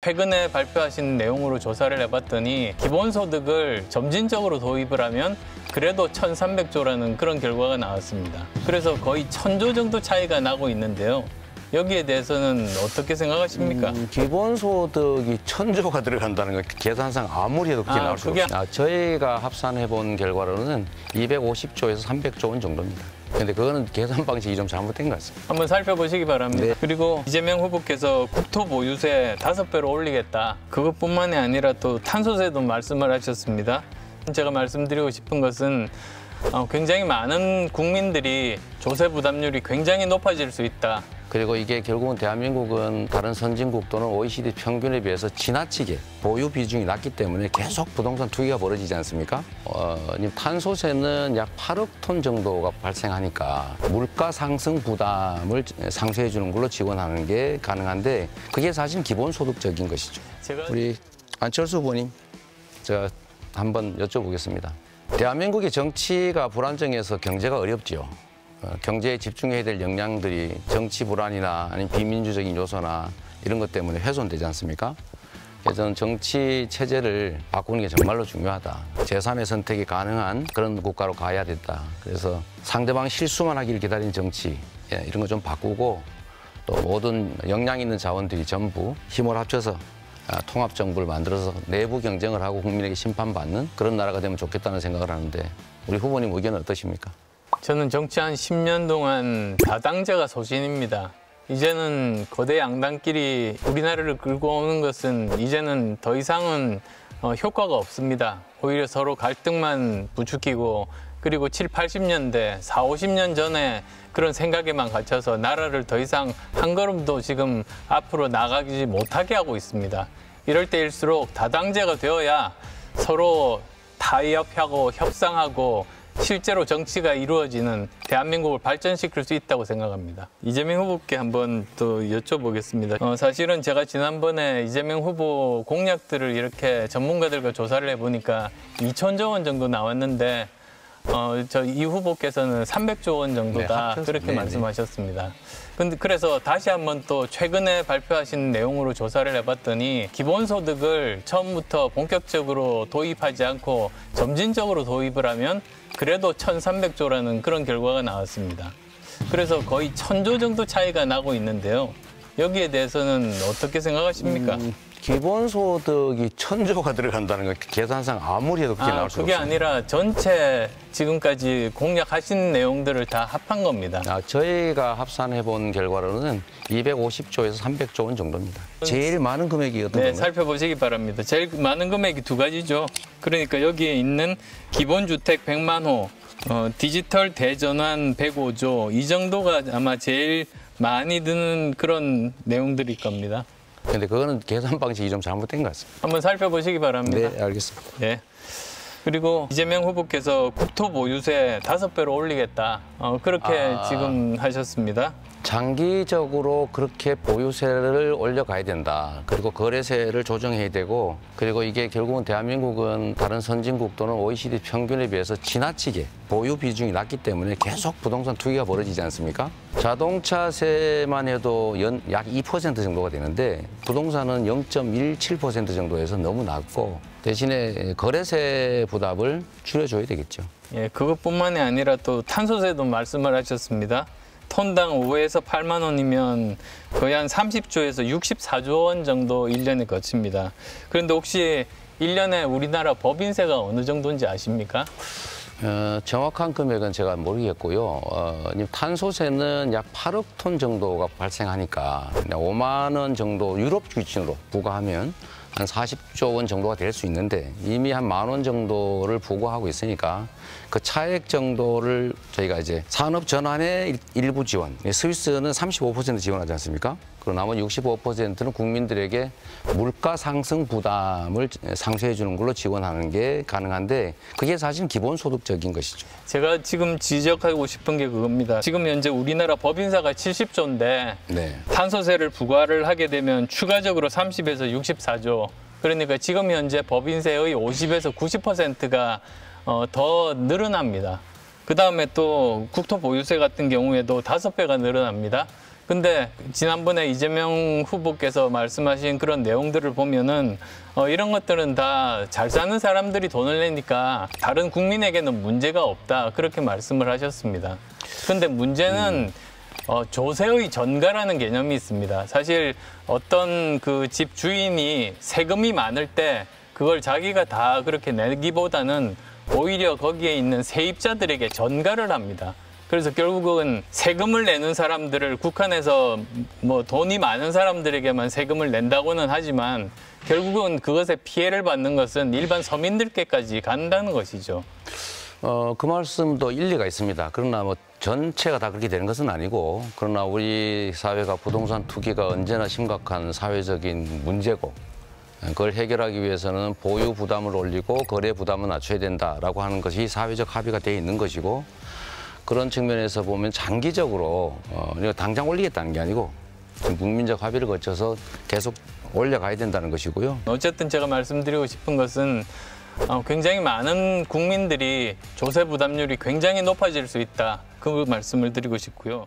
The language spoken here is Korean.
최근에 발표하신 내용으로 조사를 해봤더니 기본소득을 점진적으로 도입을 하면 그래도 1,300조라는 그런 결과가 나왔습니다. 그래서 거의 1,000조 정도 차이가 나고 있는데요. 여기에 대해서는 어떻게 생각하십니까? 기본소득이 1,000조가 들어간다는 건 계산상 아무리 해도 그렇게 나올 수 없습니다. 저희가 합산해본 결과로는 250조에서 300조 원 정도입니다. 근데 그거는 계산 방식이 좀 잘못된 것 같습니다. 한번 살펴보시기 바랍니다. 네. 그리고 이재명 후보께서 국토보유세 5배로 올리겠다. 그것뿐만이 아니라 또 탄소세도 말씀을 하셨습니다. 제가 말씀드리고 싶은 것은 굉장히 많은 국민들이 조세 부담률이 굉장히 높아질 수 있다. 그리고 이게 결국은 대한민국은 다른 선진국 또는 OECD 평균에 비해서 지나치게 보유 비중이 낮기 때문에 계속 부동산 투기가 벌어지지 않습니까? 탄소세는 약 8억 톤 정도가 발생하니까 물가 상승 부담을 상쇄해 주는 걸로 지원하는 게 가능한데 그게 사실 기본소득적인 것이죠. 우리 안철수 후보님, 제가 한번 여쭤보겠습니다. 대한민국의 정치가 불안정해서 경제가 어렵지요. 경제에 집중해야 될 역량들이 정치 불안이나 아니면 비민주적인 요소나 이런 것 때문에 훼손되지 않습니까? 그래서 저는 정치 체제를 바꾸는 게 정말로 중요하다. 제3의 선택이 가능한 그런 국가로 가야 된다. 그래서 상대방 실수만 하기를 기다리는 정치, 이런 거 좀 바꾸고 또 모든 역량 있는 자원들이 전부 힘을 합쳐서 통합정부를 만들어서 내부 경쟁을 하고 국민에게 심판받는 그런 나라가 되면 좋겠다는 생각을 하는데 우리 후보님 의견은 어떠십니까? 저는 정치 한 10년 동안 다당제가 소신입니다. 이제는 거대 양당끼리 우리나라를 끌고 오는 것은 이제는 더 이상은 효과가 없습니다. 오히려 서로 갈등만 부추기고 그리고 7, 80년대, 4, 50년 전에 그런 생각에만 갇혀서 나라를 더 이상 한 걸음도 지금 앞으로 나가지 못하게 하고 있습니다. 이럴 때일수록 다당제가 되어야 서로 타협하고 협상하고 실제로 정치가 이루어지는 대한민국을 발전시킬 수 있다고 생각합니다. 이재명 후보께 한번 또 여쭤보겠습니다. 사실은 제가 지난번에 이재명 후보 공약들을 이렇게 전문가들과 조사를 해보니까 2,000조 원 정도 나왔는데 이 후보께서는 300조 원 정도다. 네, 그렇게 말씀하셨습니다. 그래서 다시 한번 또 최근에 발표하신 내용으로 조사를 해봤더니 기본소득을 처음부터 본격적으로 도입하지 않고 점진적으로 도입을 하면 그래도 1,300조라는 그런 결과가 나왔습니다. 그래서 거의 1,000조 정도 차이가 나고 있는데요. 여기에 대해서는 어떻게 생각하십니까? 기본소득이 1,000조가 들어간다는 건 계산상 아무리 해도 그렇게 나올 수 없습니다. 그게 아니라 전체 지금까지 공약하신 내용들을 다 합한 겁니다. 저희가 합산해본 결과로는 250조에서 300조 원 정도입니다. 제일 많은 금액이 어떤 건가요? 네, 살펴보시기 바랍니다. 제일 많은 금액이 두 가지죠. 그러니까 여기에 있는 기본주택 100만 호, 디지털 대전환 105조, 이 정도가 아마 제일 많이 드는 그런 내용들일 겁니다. 근데 그거는 계산 방식이 좀 잘못된 것 같습니다. 한번 살펴보시기 바랍니다. 네, 알겠습니다. 네. 그리고 이재명 후보께서 국토보유세 5배로 올리겠다. 그렇게 지금 하셨습니다. 장기적으로 그렇게 보유세를 올려가야 된다. 그리고 거래세를 조정해야 되고 그리고 이게 결국은 대한민국은 다른 선진국 또는 OECD 평균에 비해서 지나치게 보유 비중이 낮기 때문에 계속 부동산 투기가 벌어지지 않습니까? 자동차세만 해도 약 2% 정도가 되는데 부동산은 0.17% 정도에서 너무 낮고 대신에 거래세 부담을 줄여줘야 되겠죠. 예, 그것뿐만이 아니라 또 탄소세도 말씀을 하셨습니다. 톤당 5에서 8만 원이면 거의 한 30조에서 64조 원 정도 1년에 거칩니다. 그런데 혹시 1년에 우리나라 법인세가 어느 정도인지 아십니까? 정확한 금액은 제가 모르겠고요. 탄소세는 약 8억 톤 정도가 발생하니까 5만 원 정도 유럽 기준으로 부과하면 한 40조 원 정도가 될 수 있는데 이미 한 10,000 원 정도를 부과하고 있으니까 그 차액 정도를 저희가 이제 산업 전환의 일부 지원, 스위스는 35% 지원하지 않습니까? 그리고 나머지 65%는 국민들에게 물가 상승 부담을 상쇄해 주는 걸로 지원하는 게 가능한데 그게 사실 기본소득적인 것이죠. 제가 지금 지적하고 싶은 게 그겁니다. 지금 현재 우리나라 법인세가 70조인데 네. 탄소세를 부과를 하게 되면 추가적으로 30에서 64조. 그러니까 지금 현재 법인세의 50에서 90%가 더 늘어납니다. 그다음에 또 국토보유세 같은 경우에도 5배가 늘어납니다. 근데 지난번에 이재명 후보께서 말씀하신 그런 내용들을 보면은 이런 것들은 다 잘 사는 사람들이 돈을 내니까 다른 국민에게는 문제가 없다. 그렇게 말씀을 하셨습니다. 근데 문제는 조세의 전가라는 개념이 있습니다. 사실 어떤 그 집 주인이 세금이 많을 때 그걸 자기가 다 그렇게 내기보다는 오히려 거기에 있는 세입자들에게 전가를 합니다. 그래서 결국은 세금을 내는 사람들을 국한해서 뭐 돈이 많은 사람들에게만 세금을 낸다고는 하지만 결국은 그것에 피해를 받는 것은 일반 서민들께까지 간다는 것이죠. 그 말씀도 일리가 있습니다. 그러나 뭐 전체가 다 그렇게 되는 것은 아니고, 그러나 우리 사회가 부동산 투기가 언제나 심각한 사회적인 문제고, 그걸 해결하기 위해서는 보유 부담을 올리고 거래 부담을 낮춰야 된다라고 하는 것이 사회적 합의가 되어 있는 것이고, 그런 측면에서 보면 장기적으로 당장 올리겠다는 게 아니고 국민적 합의를 거쳐서 계속 올려가야 된다는 것이고요. 어쨌든 제가 말씀드리고 싶은 것은 굉장히 많은 국민들이 조세 부담률이 굉장히 높아질 수 있다. 그 말씀을 드리고 싶고요.